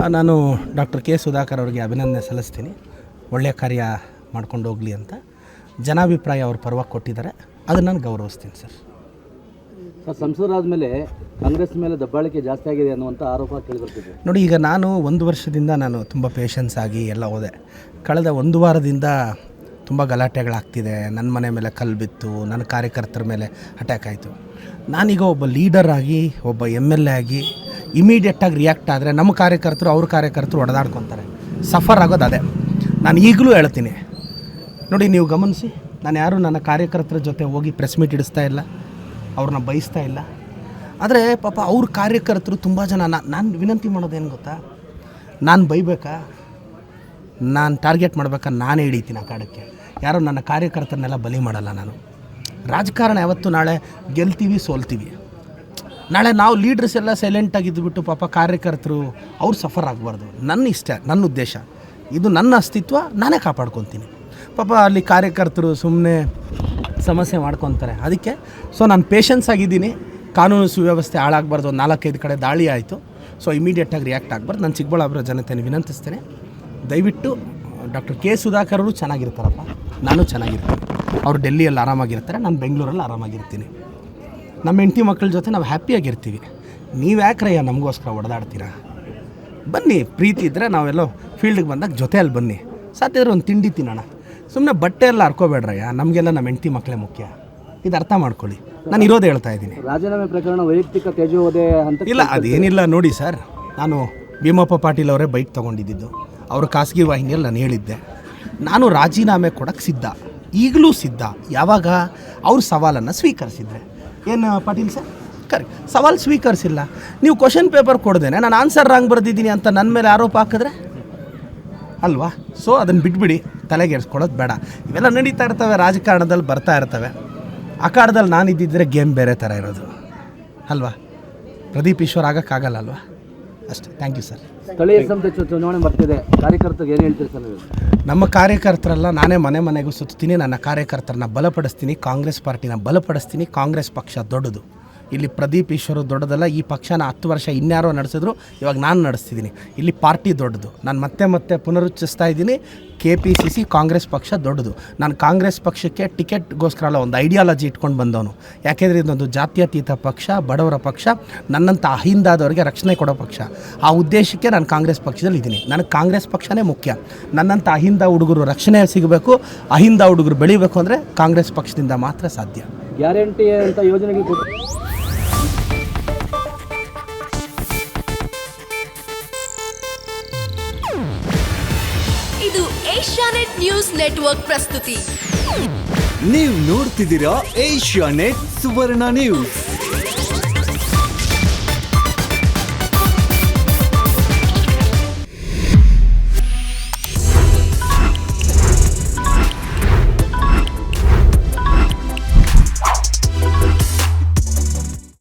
ನಾನು doctor K Sudhakar ಅವರಿಗೆ ಅಭಿನಂದನೆ ಸಲ್ಲಿಸ್ತೀನಿ. ಒಳ್ಳೆಯ ಕಾರ್ಯ ಮಾಡ್ಕೊಂಡು ಹೋಗಲಿ ಅಂತ ಜನಾಭಿಪ್ರಾಯ ಅವ್ರ ಪರವಾಗಿ ಕೊಟ್ಟಿದ್ದಾರೆ, ಅದನ್ನು ನಾನು ಗೌರವಿಸ್ತೀನಿ ಸರ್. ಸಂಸದರಾದ ಮೇಲೆ ಕಾಂಗ್ರೆಸ್ ಮೇಲೆ ದಬ್ಬಾಳಿಕೆ ಜಾಸ್ತಿ ಆಗಿದೆ ಅನ್ನುವಂಥ ಆರೋಪ ಕೇಳಿಬರ್ತಿದೆ. ನೋಡಿ, ಈಗ ನಾನು 1 ವರ್ಷದಿಂದ ನಾನು ತುಂಬ ಪೇಷನ್ಸ್ ಆಗಿ ಎಲ್ಲ ಹೋದೆ. ಕಳೆದ 1 ವಾರದಿಂದ ತುಂಬ ಗಲಾಟೆಗಳಾಗ್ತಿದೆ. ನನ್ನ ಮನೆ ಮೇಲೆ ಕಲ್ಲು ಬಿತ್ತು, ನನ್ನ ಕಾರ್ಯಕರ್ತರ ಮೇಲೆ ಅಟ್ಯಾಕ್ ಆಯಿತು. ನಾನೀಗ ಒಬ್ಬ ಲೀಡರ್ ಆಗಿ, ಒಬ್ಬ MLA ಆಗಿ ಇಮಿಡಿಯೇಟಾಗಿ ರಿಯಾಕ್ಟ್ ಆದರೆ ನಮ್ಮ ಕಾರ್ಯಕರ್ತರು ಅವ್ರ ಕಾರ್ಯಕರ್ತರು ಹೊಡೆದಾಡ್ಕೊತಾರೆ, ಸಫರ್ ಆಗೋದು ಅದೇ. ನಾನು ಈಗಲೂ ಹೇಳ್ತೀನಿ ನೋಡಿ, ನೀವು ಗಮನಿಸಿ, ನಾನು ಯಾರು ನನ್ನ ಕಾರ್ಯಕರ್ತರ ಜೊತೆ ಹೋಗಿ ಪ್ರೆಸ್ ಮೀಟ್ ಇಡಿಸ್ತಾ ಇಲ್ಲ, ಅವ್ರನ್ನ ಬಯಸ್ತಾ ಇಲ್ಲ. ಆದರೆ ಪಾಪ ಅವ್ರ ಕಾರ್ಯಕರ್ತರು ತುಂಬ ಜನ ನಾನು ವಿನಂತಿ ಮಾಡೋದೇನು ಗೊತ್ತಾ, ನಾನು ಬೈಬೇಕಾ, ನಾನು ಟಾರ್ಗೆಟ್ ಮಾಡ್ಬೇಕಾ, ನಾನೇ ಹಿಡಿತೀನಿ ಆ ಕಾಡಕ್ಕೆ. ಯಾರೋ ನನ್ನ ಕಾರ್ಯಕರ್ತರನ್ನೆಲ್ಲ ಬಲಿ ಮಾಡಲ್ಲ ನಾನು. ರಾಜಕಾರಣ ಯಾವತ್ತು ನಾಳೆ ಗೆಲ್ತೀವಿ ಸೋಲ್ತೀವಿ. ನಾಳೆ ನಾವು ಲೀಡರ್ಸ್ ಎಲ್ಲ ಸೈಲೆಂಟಾಗಿದ್ದುಬಿಟ್ಟು ಪಾಪ ಕಾರ್ಯಕರ್ತರು ಅವ್ರು ಸಫರ್ ಆಗಬಾರ್ದು. ನನ್ನ ಇಷ್ಟ, ನನ್ನ ಉದ್ದೇಶ ಇದು, ನನ್ನ ಅಸ್ತಿತ್ವ ನಾನೇ ಕಾಪಾಡ್ಕೊತೀನಿ. ಪಾಪ ಅಲ್ಲಿ ಕಾರ್ಯಕರ್ತರು ಸುಮ್ಮನೆ ಸಮಸ್ಯೆ ಮಾಡ್ಕೊತಾರೆ. ಅದಕ್ಕೆ ನಾನು ಪೇಷನ್ಸ್ ಆಗಿದ್ದೀನಿ. ಕಾನೂನು ಸುವ್ಯವಸ್ಥೆ ಹಾಳಾಗಬಾರ್ದು. 4-5 ಕಡೆ ದಾಳಿ ಆಯಿತು. ಇಮಿಡಿಯೇಟಾಗಿ ರಿಯಾಕ್ಟ್ ಆಗಬಾರ್ದು. ನಾನು ಚಿಕ್ಕಬಳ್ಳಾಪುರ ಜನತೆಯನ್ನು ವಿನಂತಿಸ್ತೇನೆ, ದಯವಿಟ್ಟು ಡಾಕ್ಟರ್ ಕೆ ಸುಧಾಕರ್ ಅವರು ಚೆನ್ನಾಗಿರ್ತಾರಪ್ಪ, ನಾನು ಚೆನ್ನಾಗಿರ್ತೀನಿ. ಅವರು ಡೆಲ್ಲಿಯಲ್ಲಿ ಆರಾಮಾಗಿರ್ತಾರೆ, ನಾನು ಬೆಂಗಳೂರಲ್ಲಿ ಆರಾಮಾಗಿರ್ತೀನಿ. ನಮ್ಮ ಹೆಂಡತಿ ಮಕ್ಕಳ ಜೊತೆ ನಾವು ಹ್ಯಾಪಿಯಾಗಿರ್ತೀವಿ. ನೀವು ಯಾಕ್ರಯ್ಯ ನಮಗೋಸ್ಕರ ಹೊಡೆದಾಡ್ತೀರಾ? ಬನ್ನಿ, ಪ್ರೀತಿ ಇದ್ದರೆ ನಾವೆಲ್ಲೋ ಫೀಲ್ಡಿಗೆ ಬಂದಾಗ ಜೊತೆಯಲ್ಲಿ ಬನ್ನಿ, ಸಾಧ್ಯ ಇದ್ರೆ ಒಂದು ತಿಂಡಿ ತಿನ್ನೋಣ. ಸುಮ್ಮನೆ ಬಟ್ಟೆ ಎಲ್ಲ ಹರ್ಕೋಬೇಡ್ರಯ್ಯ, ನಮಗೆಲ್ಲ ನಮ್ಮ ಹೆಂಡತಿ ಮಕ್ಕಳೇ ಮುಖ್ಯ. ಇದು ಅರ್ಥ ಮಾಡ್ಕೊಳ್ಳಿ. ನಾನು ಇರೋದು ಹೇಳ್ತಾ ಇದ್ದೀನಿ. ರಾಜೀನಾಮೆ ಪ್ರಕರಣ ವೈಯಕ್ತಿಕ ತೇಜೋವಧೆ ಅಂತ ಇಲ್ಲ, ಅದೇನಿಲ್ಲ. ನೋಡಿ ಸರ್, ನಾನು ಭೀಮಪ್ಪ ಪಾಟೀಲ್ ಅವರೇ ಬೈಕ್ ತೊಗೊಂಡಿದ್ದು, ಅವರು ಖಾಸಗಿ ವಾಹಿನಿಯಲ್ಲಿ ನಾನು ಹೇಳಿದ್ದೆ, ನಾನು ರಾಜೀನಾಮೆ ಕೊಡೋಕ್ಕೆ ಸಿದ್ಧ, ಈಗಲೂ ಸಿದ್ಧ. ಯಾವಾಗ ಅವ್ರ ಸವಾಲನ್ನು ಸ್ವೀಕರಿಸಿದ್ರೆ. ಏನು ಪಾಟೀಲ್ ಸರ್, ಸವಾಲು ಸ್ವೀಕರಿಸಿಲ್ಲ. ನೀವು ಕ್ವಶನ್ ಪೇಪರ್ ಕೊಡ್ದೇನೆ ನಾನು ಆನ್ಸರ್ ರಾಂಗ್ ಬರೆದಿದ್ದೀನಿ ಅಂತ ನನ್ನ ಮೇಲೆ ಆರೋಪ ಹಾಕಿದ್ರೆ ಅಲ್ವಾ? ಅದನ್ನು ಬಿಟ್ಬಿಡಿ, ತಲೆಗೆಡ್ಸ್ಕೊಳ್ಳೋದು ಬೇಡ. ಇವೆಲ್ಲ ನಡೀತಾ ಇರ್ತವೆ, ರಾಜಕಾರಣದಲ್ಲಿ ಬರ್ತಾ ಇರ್ತವೆ. ಅಖಾಡದಲ್ಲಿ ನಾನು ಇದ್ದಿದ್ದರೆ ಗೇಮ್ ಬೇರೆ ಥರ ಇರೋದು ಅಲ್ವಾ? ಪ್ರದೀಪ್ ಈಶ್ವರ್ ಆಗೋಕ್ಕಾಗಲ್ಲ ಅಲ್ವಾ? ಅಷ್ಟೇ. Thank you sir. ಸ್ಥಳೀಯ ಸಂಸ್ಥೆ ಚುನಾವಣೆ ಬರ್ತಿದೆ, ಕಾರ್ಯಕರ್ತರಿಗೆ ಏನು ಹೇಳ್ತೀರಿ ಸರ್? ನಮ್ಮ ಕಾರ್ಯಕರ್ತರೆಲ್ಲ ನಾನೇ ಮನೆಗೂ ಸುತ್ತೀನಿ, ನನ್ನ ಕಾರ್ಯಕರ್ತರನ್ನ ಬಲಪಡಿಸ್ತೀನಿ, ಕಾಂಗ್ರೆಸ್ ಪಾರ್ಟಿನ ಬಲಪಡಿಸ್ತೀನಿ. ಕಾಂಗ್ರೆಸ್ ಪಕ್ಷ ದೊಡ್ಡದು. ಇಲ್ಲಿ ಪ್ರದೀಪ್ ಈಶ್ವರು ದೊಡ್ಡದಲ್ಲ. ಈ ಪಕ್ಷನ 10 ವರ್ಷ ಇನ್ಯಾರೋ ನಡೆಸಿದ್ರು, ಇವಾಗ ನಾನು ನಡೆಸ್ತಿದ್ದೀನಿ. ಇಲ್ಲಿ ಪಾರ್ಟಿ ದೊಡ್ಡದು. ನಾನು ಮತ್ತೆ ಪುನರುಚ್ಚರಿಸ್ತಾ ಇದ್ದೀನಿ, KPCC ಕಾಂಗ್ರೆಸ್ ಪಕ್ಷ ದೊಡ್ಡದು. ನಾನು ಕಾಂಗ್ರೆಸ್ ಪಕ್ಷಕ್ಕೆ ಟಿಕೆಟ್ಗೋಸ್ಕರ ಅಲ್ಲ, ಒಂದು ಐಡಿಯಾಲಜಿ ಇಟ್ಕೊಂಡು ಬಂದವನು. ಯಾಕೆಂದರೆ ಇದೊಂದು ಜಾತ್ಯತೀತ ಪಕ್ಷ, ಬಡವರ ಪಕ್ಷ, ನನ್ನಂಥ ಅಹಿಂದಾದವರಿಗೆ ರಕ್ಷಣೆ ಕೊಡೋ ಪಕ್ಷ. ಆ ಉದ್ದೇಶಕ್ಕೆ ನಾನು ಕಾಂಗ್ರೆಸ್ ಪಕ್ಷದಲ್ಲಿ ಇದ್ದೀನಿ. ನನಗೆ ಕಾಂಗ್ರೆಸ್ ಪಕ್ಷನೇ ಮುಖ್ಯ. ನನ್ನಂಥ ಅಹಿಂದ ಹುಡುಗರು ರಕ್ಷಣೆ ಸಿಗಬೇಕು, ಅಹಿಂದ ಹುಡುಗರು ಬೆಳಿಬೇಕು ಅಂದರೆ ಕಾಂಗ್ರೆಸ್ ಪಕ್ಷದಿಂದ ಮಾತ್ರ ಸಾಧ್ಯ. ಗ್ಯಾರಂಟಿ ಅಂತ ಯೋಜನೆಗೆ ಇದು ಏಷ್ಯಾನೆಟ್ ನ್ಯೂಸ್ ನೆಟ್ವರ್ಕ್ ಪ್ರಸ್ತುತಿ. ನೀವು ನೋಡ್ತಿದ್ದೀರಾ ಏಷ್ಯಾನೆಟ್ ಸುವರ್ಣ ನ್ಯೂಸ್.